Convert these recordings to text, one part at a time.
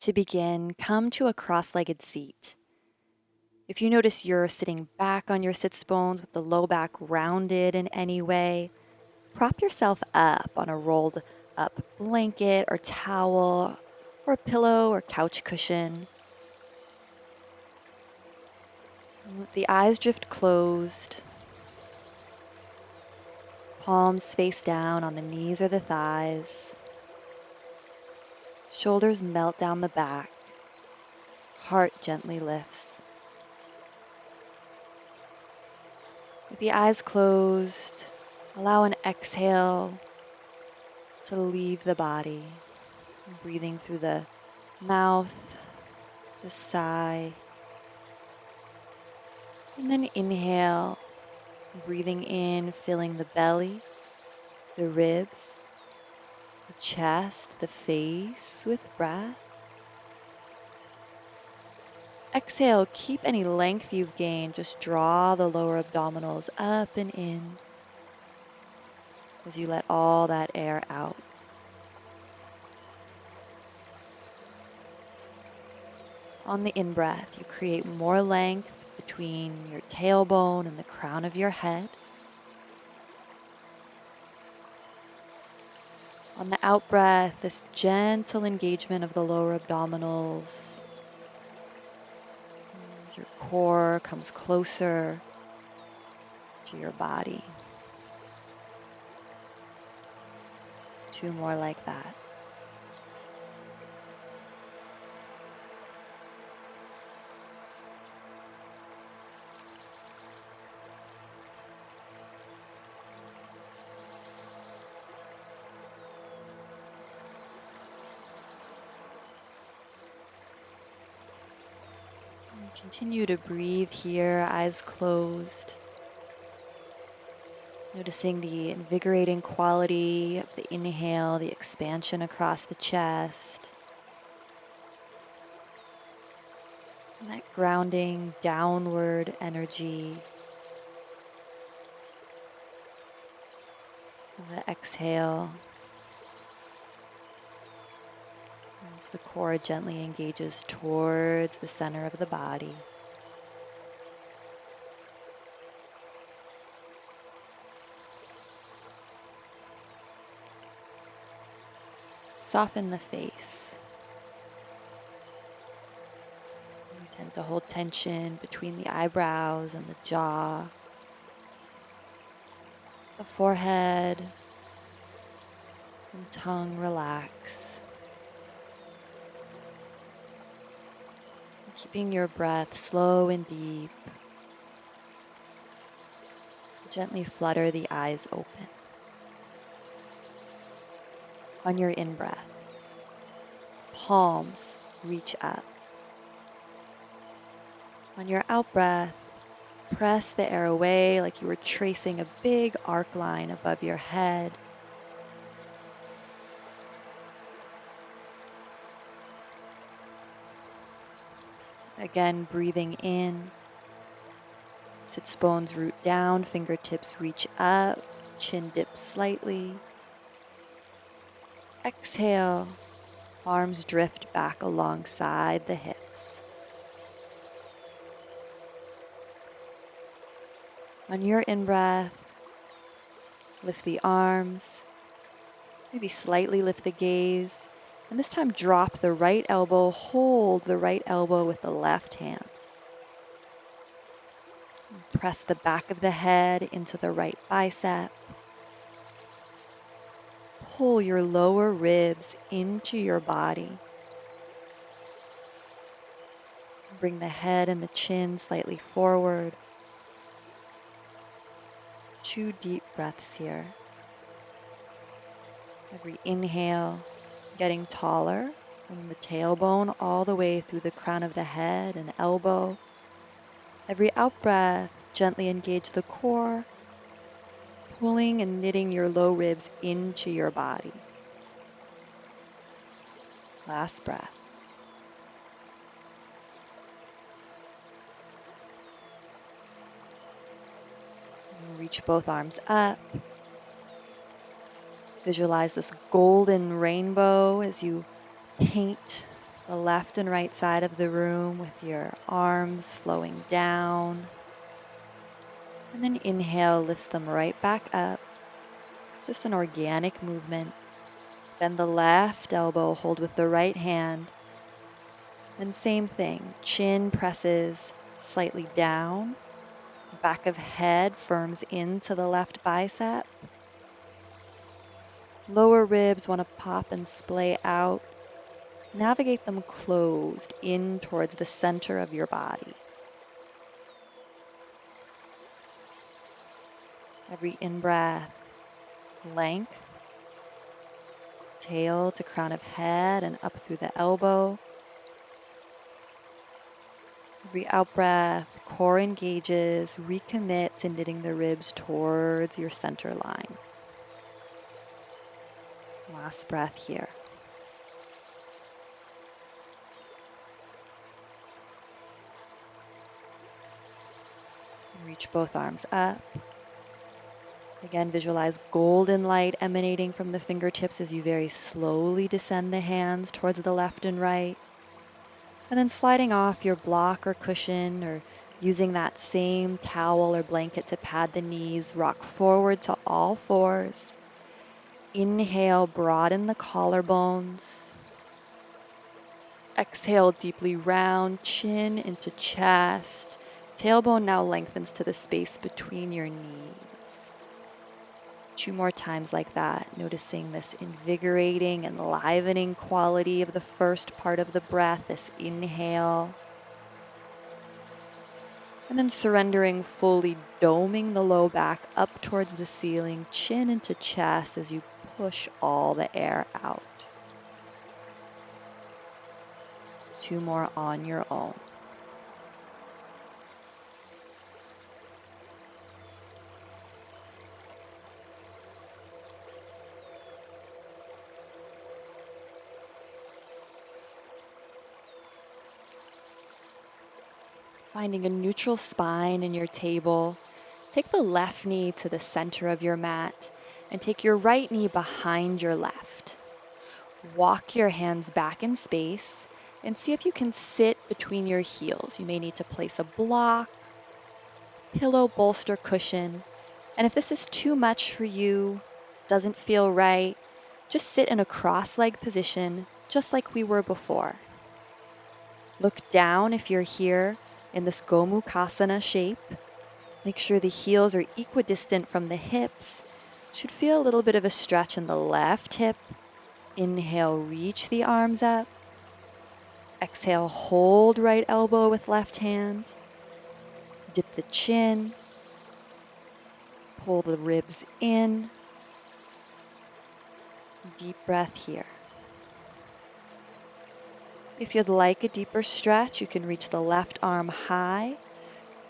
To begin, come to a cross-legged seat. If you notice you're sitting back on your sits bones with the low back rounded in any way, prop yourself up on a rolled up blanket or towel or a pillow or couch cushion. Let the eyes drift closed, palms face down on the knees or the thighs, shoulders melt down the back, heart gently lifts. With the eyes closed, allow an exhale to leave the body. Breathing through the mouth, just sigh. And then inhale, breathing in, filling the belly, the ribs, the chest, the face with breath. Exhale, keep any length you've gained. Just draw the lower abdominals up and in as you let all that air out. On the in-breath, you create more length between your tailbone and the crown of your head. On the out-breath, this gentle engagement of the lower abdominals as your core comes closer to your body. 2 more like that. Continue to breathe here, eyes closed. Noticing the invigorating quality of the inhale, the expansion across the chest. And that grounding downward energy. And the exhale. As the core gently engages towards the center of the body. Soften the face. You tend to hold tension between the eyebrows and the jaw, the forehead, and tongue relax. Keeping your breath slow and deep. Gently flutter the eyes open. On your in-breath, palms reach up. On your out-breath, press the air away like you were tracing a big arc line above your head. Again, breathing in, sits bones root down, fingertips reach up, chin dips slightly. Exhale, arms drift back alongside the hips. On your in-breath, lift the arms, maybe slightly lift the gaze. And this time drop the right elbow, hold the right elbow with the left hand. Press the back of the head into the right bicep. Pull your lower ribs into your body. Bring the head and the chin slightly forward. 2 deep breaths here. Every inhale, getting taller from the tailbone all the way through the crown of the head and elbow. Every out-breath, gently engage the core, pulling and knitting your low ribs into your body. Last breath. And reach both arms up. Visualize this golden rainbow as you paint the left and right side of the room with your arms flowing down. And then inhale, lifts them right back up. It's just an organic movement. Bend the left elbow, hold with the right hand. And same thing, chin presses slightly down. Back of head firms into the left bicep. Lower ribs want to pop and splay out. Navigate them closed in towards the center of your body. Every in-breath, length, tail to crown of head and up through the elbow. Every out-breath, core engages, recommit to knitting the ribs towards your center line. Last breath here. Reach both arms up. Again, visualize golden light emanating from the fingertips as you very slowly descend the hands towards the left and right. And then sliding off your block or cushion or using that same towel or blanket to pad the knees, rock forward to all fours. Inhale, broaden the collarbones. Exhale, deeply round, chin into chest. Tailbone now lengthens to the space between your knees. 2 more times like that, noticing this invigorating, enlivening quality of the first part of the breath, this inhale. And then surrendering fully, doming the low back up towards the ceiling, chin into chest as you push all the air out. 2 more on your own. Finding a neutral spine in your table, take the left knee to the center of your mat and take your right knee behind your left. Walk your hands back in space and see if you can sit between your heels. You may need to place a block, pillow, bolster, cushion. And if this is too much for you, doesn't feel right, just sit in a cross-legged position just like we were before. Look down if you're here in this Gurmukh shape. Make sure the heels are equidistant from the hips. Should feel a little bit of a stretch in the left hip. Inhale, reach the arms up. Exhale, hold right elbow with left hand. Dip the chin. Pull the ribs in. Deep breath here. If you'd like a deeper stretch, you can reach the left arm high.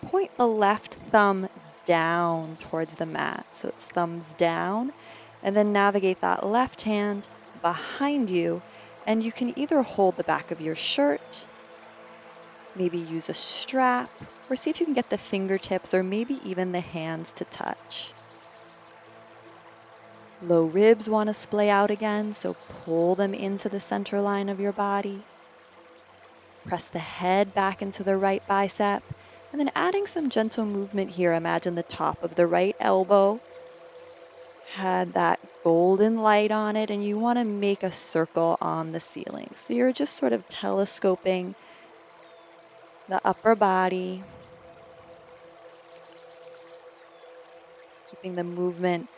Point the left thumb down towards the mat. So it's thumbs down. And then navigate that left hand behind you. And you can either hold the back of your shirt, maybe use a strap, or see if you can get the fingertips or maybe even the hands to touch. Low ribs want to splay out again, so pull them into the center line of your body. Press the head back into the right bicep, and then adding some gentle movement here. Imagine the top of the right elbow had that golden light on it, and you want to make a circle on the ceiling. So you're just sort of telescoping the upper body, keeping the movement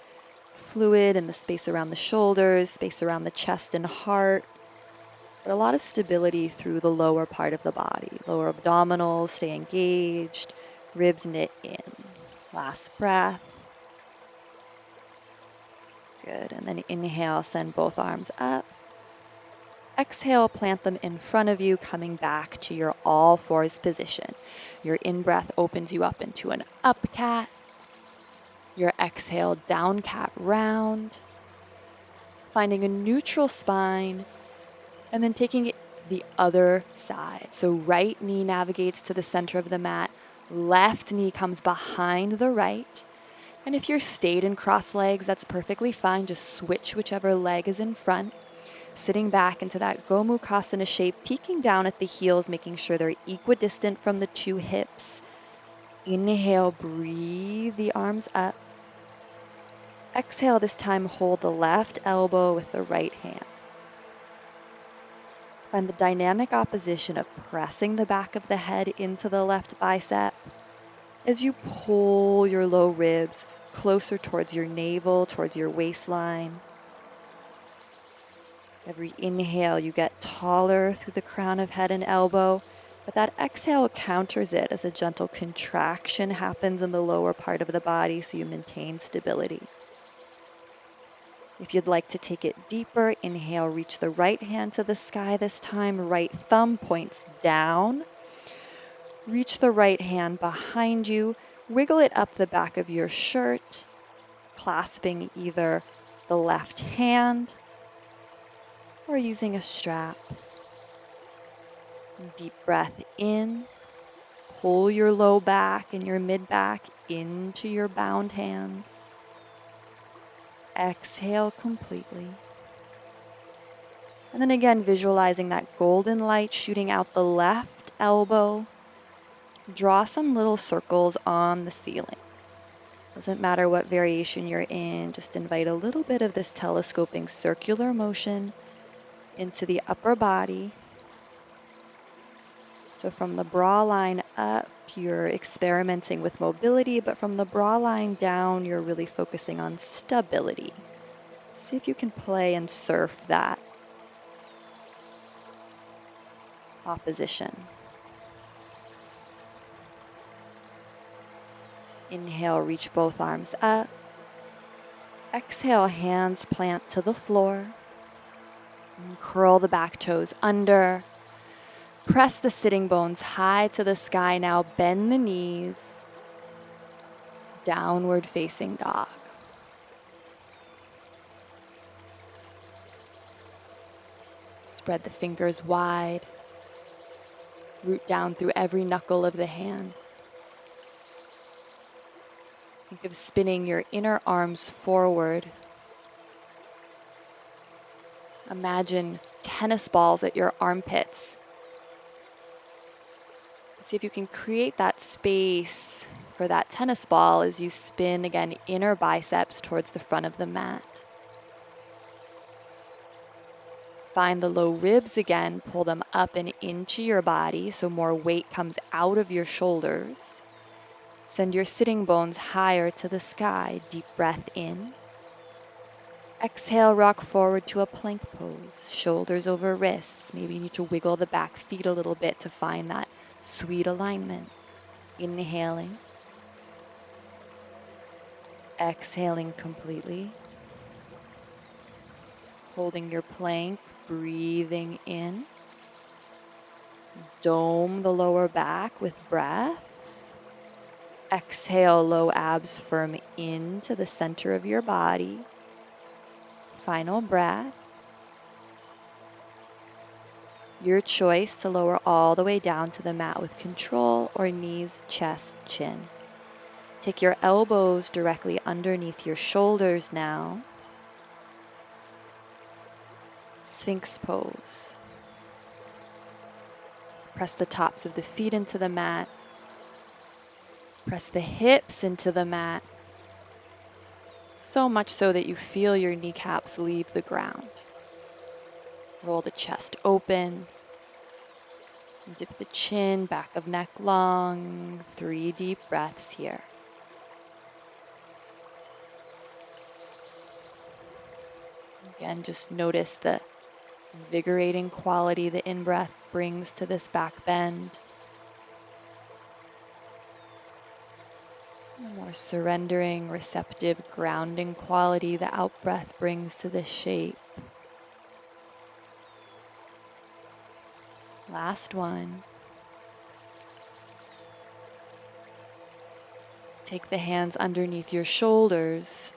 fluid in the space around the shoulders, space around the chest and heart. But a lot of stability through the lower part of the body. Lower abdominals stay engaged, ribs knit in. Last breath. Good, and then inhale, send both arms up. Exhale, plant them in front of you, coming back to your all fours position. Your in-breath opens you up into an up cat. Your exhale, down cat round. Finding a neutral spine. And then taking it the other side. So right knee navigates to the center of the mat. Left knee comes behind the right. And if you're stayed in cross legs, that's perfectly fine. Just switch whichever leg is in front. Sitting back into that Gurmukh shape, peeking down at the heels, making sure they're equidistant from the two hips. Inhale, breathe the arms up. Exhale, this time hold the left elbow with the right hand. Find the dynamic opposition of pressing the back of the head into the left bicep as you pull your low ribs closer towards your navel, towards your waistline. Every inhale, you get taller through the crown of head and elbow, but that exhale counters it as a gentle contraction happens in the lower part of the body so you maintain stability. If you'd like to take it deeper, inhale, reach the right hand to the sky this time. Right thumb points down. Reach the right hand behind you. Wiggle it up the back of your shirt, clasping either the left hand or using a strap. Deep breath in. Pull your low back and your mid back into your bound hands. Exhale completely. And then again, visualizing that golden light shooting out the left elbow. Draw some little circles on the ceiling. Doesn't matter what variation you're in, just invite a little bit of this telescoping circular motion into the upper body. So from the bra line up, you're experimenting with mobility, but from the bra line down, you're really focusing on stability. See if you can play and surf that opposition. Inhale, reach both arms up. Exhale, hands plant to the floor. And curl the back toes under. Press the sitting bones high to the sky. Now bend the knees. Downward facing dog. Spread the fingers wide. Root down through every knuckle of the hand. Think of spinning your inner arms forward. Imagine tennis balls at your armpits. See if you can create that space for that tennis ball as you spin, again, inner biceps towards the front of the mat. Find the low ribs again, pull them up and into your body so more weight comes out of your shoulders. Send your sitting bones higher to the sky. Deep breath in. Exhale, rock forward to a plank pose. Shoulders over wrists. Maybe you need to wiggle the back feet a little bit to find that sweet alignment. Inhaling. Exhaling completely. Holding your plank, breathing in. Dome the lower back with breath. Exhale, low abs firm into the center of your body. Final breath. Your choice to lower all the way down to the mat with control or knees, chest, chin. Take your elbows directly underneath your shoulders now. Sphinx pose. Press the tops of the feet into the mat. Press the hips into the mat. So much so that you feel your kneecaps leave the ground. Roll the chest open. Dip the chin, back of neck long. 3 deep breaths here. Again, just notice the invigorating quality the in-breath brings to this back bend. The more surrendering, receptive, grounding quality the out-breath brings to this shape. Last one. Take the hands underneath your shoulders.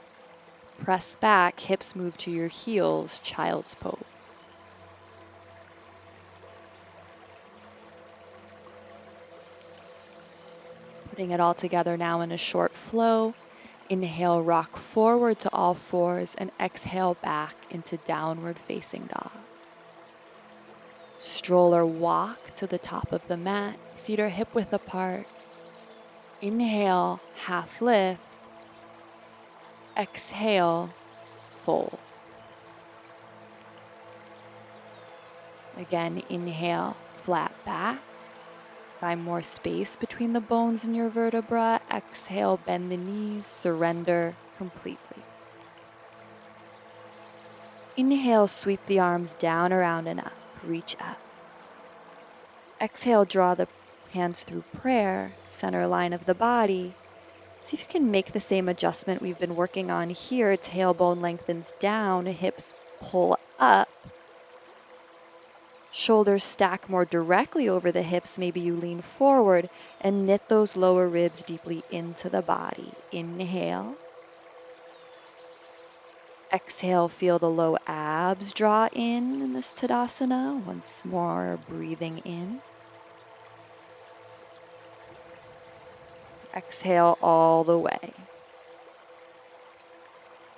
Press back, hips move to your heels, child's pose. Putting it all together now in a short flow. Inhale, rock forward to all fours, and exhale back into downward facing dog. Stroller walk to the top of the mat. Feet are hip width apart. Inhale, half lift. Exhale, fold. Again, inhale, flat back. Find more space between the bones in your vertebra. Exhale, bend the knees, surrender completely. Inhale, sweep the arms down, around, and up. Reach up. Exhale, draw the hands through prayer, center line of the body. See if you can make the same adjustment we've been working on here. Tailbone lengthens down, hips pull up. Shoulders stack more directly over the hips. Maybe you lean forward and knit those lower ribs deeply into the body. Inhale. Exhale, feel the low abs draw in this Tadasana. Once more, breathing in. Exhale all the way.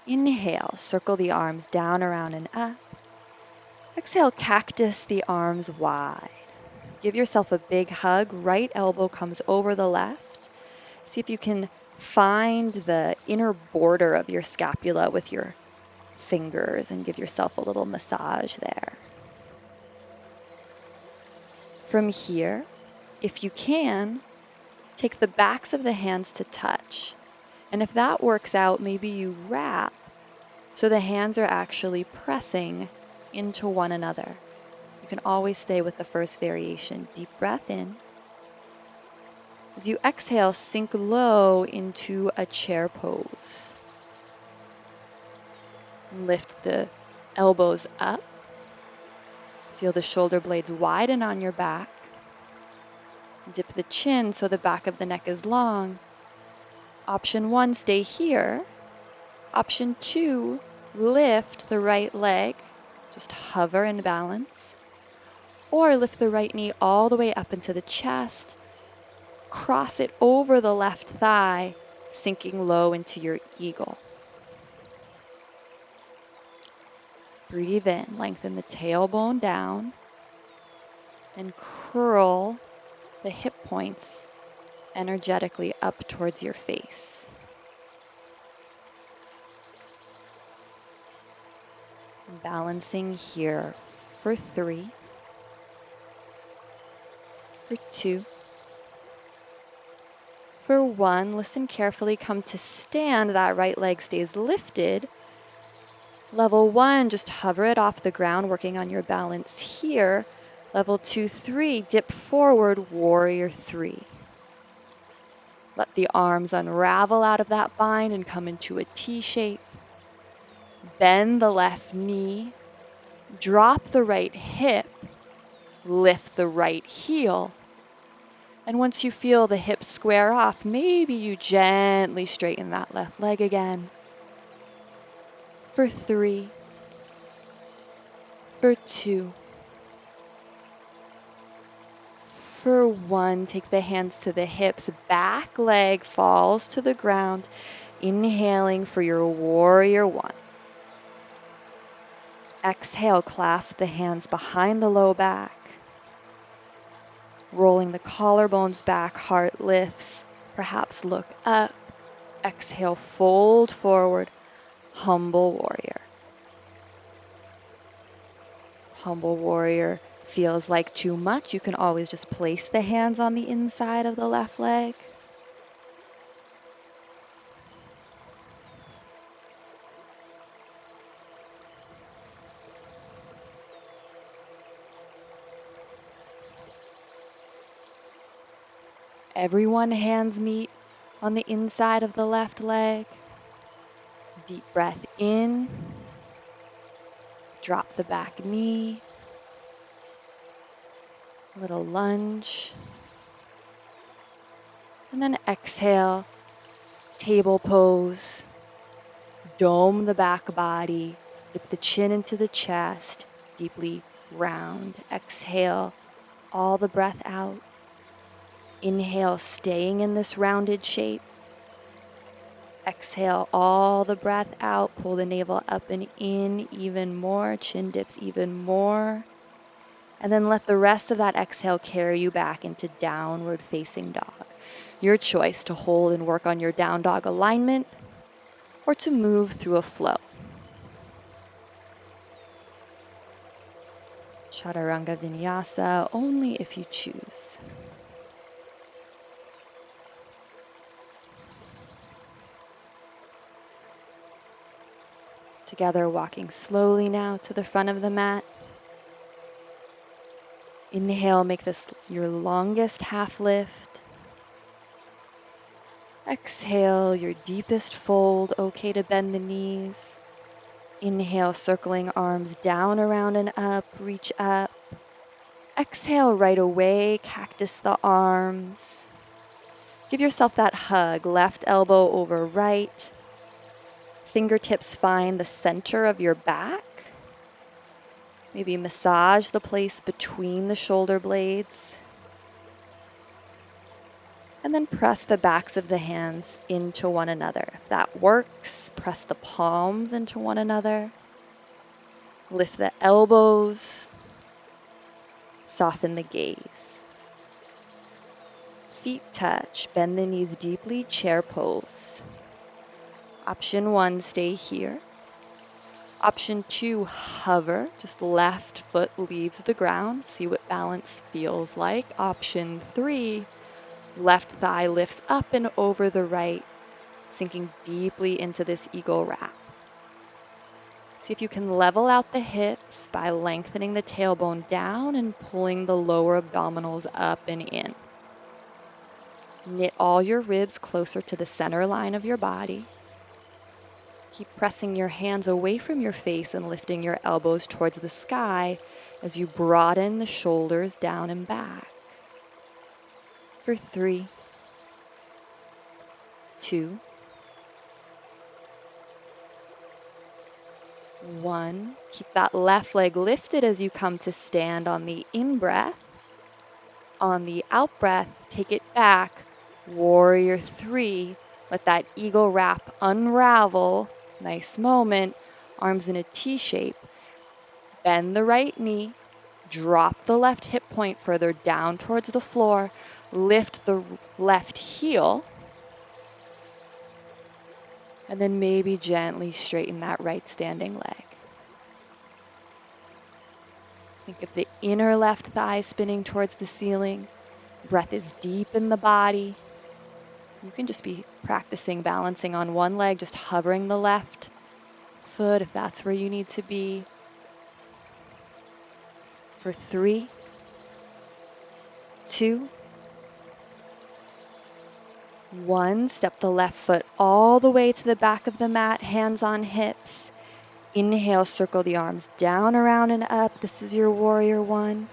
Inhale, circle the arms down, around, and up. Exhale, cactus the arms wide. Give yourself a big hug. Right elbow comes over the left. See if you can find the inner border of your scapula with your fingers and give yourself a little massage there. From here, if you can, take the backs of the hands to touch. And if that works out, maybe you wrap so the hands are actually pressing into one another. You can always stay with the first variation. Deep breath in. As you exhale, sink low into a chair pose. Lift the elbows up. Feel the shoulder blades widen on your back. Dip the chin so the back of the neck is long. Option 1, stay here. Option 2, lift the right leg. Just hover and balance. Or lift the right knee all the way up into the chest. Cross it over the left thigh, sinking low into your eagle. Breathe in, lengthen the tailbone down, and curl the hip points energetically up towards your face. Balancing here for 3, for 2, for 1. Listen carefully, come to stand. That right leg stays lifted. Level 1, just hover it off the ground, working on your balance here. Level 2, 3, dip forward, warrior 3. Let the arms unravel out of that bind and come into a T shape. Bend the left knee, drop the right hip, lift the right heel. And once you feel the hips square off, maybe you gently straighten that left leg again. For 3, for 2, for 1, take the hands to the hips, back leg falls to the ground, inhaling for your warrior 1. Exhale, clasp the hands behind the low back, rolling the collarbones back, heart lifts, perhaps look up. Exhale, fold forward. Humble warrior. Humble warrior feels like too much. You can always just place the hands on the inside of the left leg. Everyone hands meet on the inside of the left leg. Deep breath in. Drop the back knee. Little lunge. And then exhale. Table pose. Dome the back body. Dip the chin into the chest. Deeply round. Exhale all the breath out. Inhale, staying in this rounded shape. Exhale all the breath out. Pull the navel up and in even more. Chin dips even more. And then let the rest of that exhale carry you back into downward facing dog. Your choice to hold and work on your down dog alignment or to move through a flow. Chaturanga Vinyasa only if you choose. Together, walking slowly now to the front of the mat. Inhale, make this your longest half lift. Exhale, your deepest fold, okay to bend the knees. Inhale, circling arms down, around, and up, reach up. Exhale, right away, cactus the arms. Give yourself that hug, left elbow over right. Fingertips find the center of your back. Maybe massage the place between the shoulder blades. And then press the backs of the hands into one another. If that works, press the palms into one another. Lift the elbows. Soften the gaze. Feet touch. Bend the knees deeply. Chair pose. Option 1, stay here. Option 2, hover. Just left foot leaves the ground. See what balance feels like. Option 3, left thigh lifts up and over the right, sinking deeply into this eagle wrap. See if you can level out the hips by lengthening the tailbone down and pulling the lower abdominals up and in. Knit all your ribs closer to the center line of your body. Keep pressing your hands away from your face and lifting your elbows towards the sky as you broaden the shoulders down and back. For 3, 2, 1. Keep that left leg lifted as you come to stand on the in-breath. On the out-breath, take it back. Warrior 3. Let that eagle wrap unravel. Nice moment. Arms in a T shape. Bend the right knee. Drop the left hip point further down towards the floor. Lift the left heel. And then maybe gently straighten that right standing leg. Think of the inner left thigh spinning towards the ceiling. Breath is deep in the body. You can just be practicing balancing on one leg, just hovering the left foot if that's where you need to be. For 3, 2, 1. Step the left foot all the way to the back of the mat, hands on hips. Inhale, circle the arms down, around, and up. This is your warrior 1.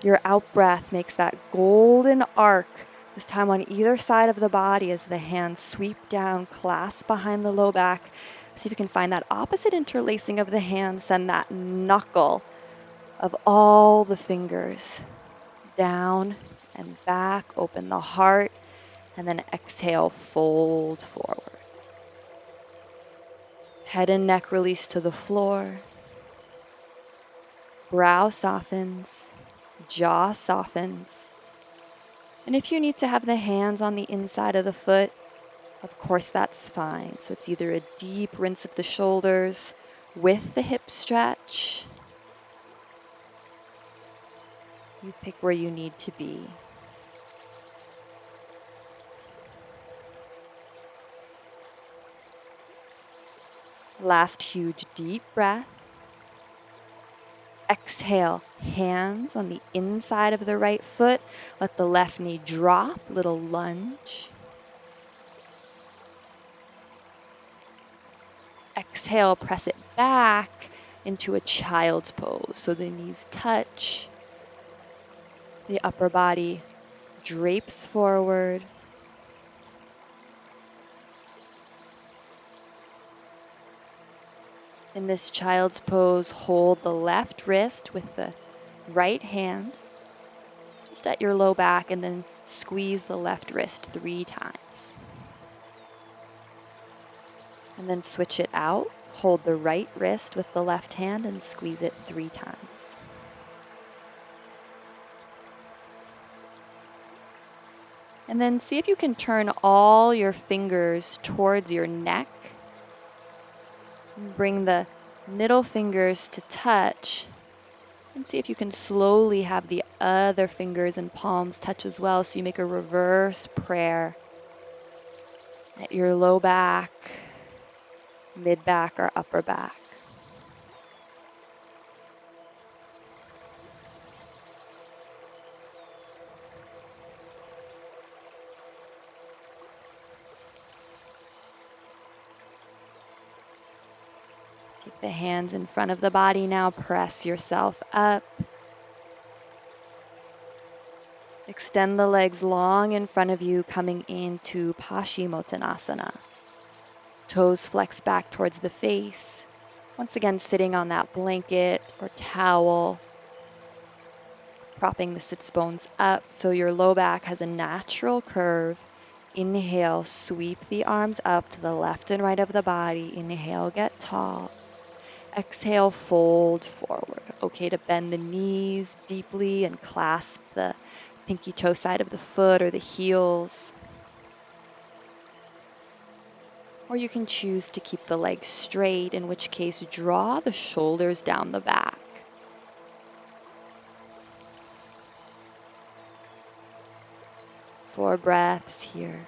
Your out breath makes that golden arc, this time on either side of the body as the hands sweep down, clasp behind the low back. See if you can find that opposite interlacing of the hands. Send that knuckle of all the fingers down and back. Open the heart. And then exhale, fold forward. Head and neck release to the floor. Brow softens. Jaw softens. And if you need to have the hands on the inside of the foot, of course that's fine. So it's either a deep rinse of the shoulders with the hip stretch. You pick where you need to be. Last huge deep breath. Exhale, hands on the inside of the right foot. Let the left knee drop, little lunge. Exhale, press it back into a child's pose. So the knees touch. The upper body drapes forward. In this child's pose, hold the left wrist with the right hand just at your low back and then squeeze the left wrist 3 times. And then switch it out. Hold the right wrist with the left hand and squeeze it 3 times. And then see if you can turn all your fingers towards your neck. Bring the middle fingers to touch. And see if you can slowly have the other fingers and palms touch as well. So you make a reverse prayer at your low back, mid back, or upper back. Take the hands in front of the body now. Press yourself up. Extend the legs long in front of you, coming into Paschimottanasana. Toes flex back towards the face. Once again, sitting on that blanket or towel. Propping the sits bones up so your low back has a natural curve. Inhale, sweep the arms up to the left and right of the body. Inhale, get tall. Exhale, fold forward. Okay to bend the knees deeply and clasp the pinky toe side of the foot or the heels. Or you can choose to keep the legs straight, in which case draw the shoulders down the back. Four breaths here.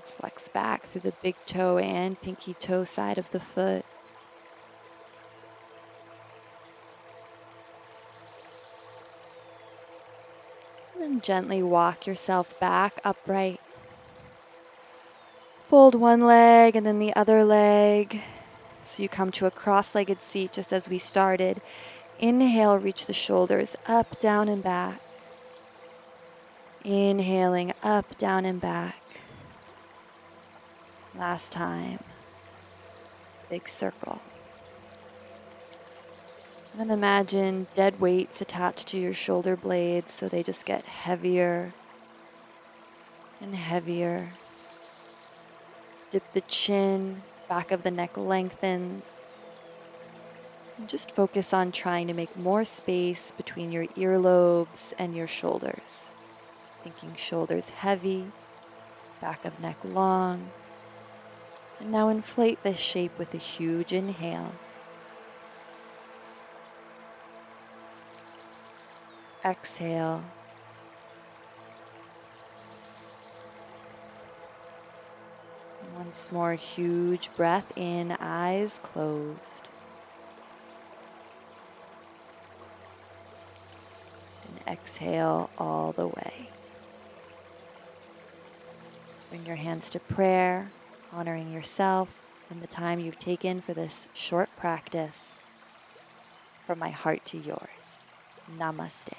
Flex back through the big toe and pinky toe side of the foot. And then gently walk yourself back upright. Fold one leg and then the other leg. So you come to a cross-legged seat just as we started. Inhale, reach the shoulders up, down, and back. Inhaling up, down, and back. Last time. Big circle. And then imagine dead weights attached to your shoulder blades so they just get heavier and heavier. Dip the chin, back of the neck lengthens. And just focus on trying to make more space between your earlobes and your shoulders. Making shoulders heavy, back of neck long. And now inflate this shape with a huge inhale. Exhale. Once more, huge breath in, eyes closed. And exhale all the way. Bring your hands to prayer, honoring yourself and the time you've taken for this short practice. From my heart to yours. Namaste.